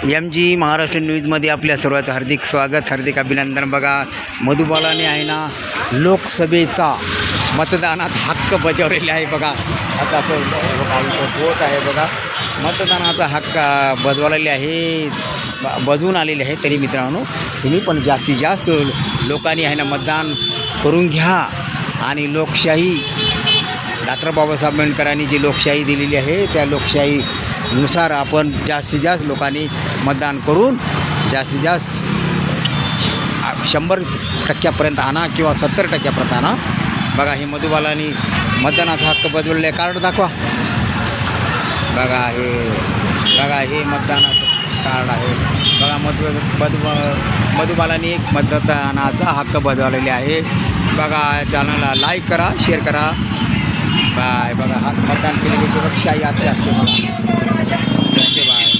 MG Maharashtra न्यूजमध्ये आपल्या सर्वांचं हार्दिक स्वागत, हार्दिक अभिनंदन. बघा, मधुबालाने आहे ना लोकसभेचा मतदानाचा हक्क बजावलेला आहे. बघा आता होत आहे. बघा, मतदानाचा हक्क बजवलेले आहे, बजवून आलेले आहे. तरी मित्रांनो, तुम्ही पण जास्तीत जास्त लोकांनी आहे ना मतदान करून घ्या. आणि लोकशाही डॉक्टर बाबासाहेब आंबेडकरांनी जी लोकशाही दिलेली आहे त्या लोकशाहीनुसार आपण जास्तीत जास्त लोकांनी मतदान करून जास्तीत जास्त 100% आणा किंवा 70% आणा. बघा, हे मधुबालांनी मतदानाचा हक्क बदलले. कार्ड दाखवा. बघा हे मतदानाचं कार्ड आहे. बघा, मधुबालांनी एक मतदानाचा हक्क बजावलेले आहे. बघा, चॅनलला लाईक करा, शेअर करा. बाय. बघा, हा मतदान केलेली लोकशाही असते. बाय.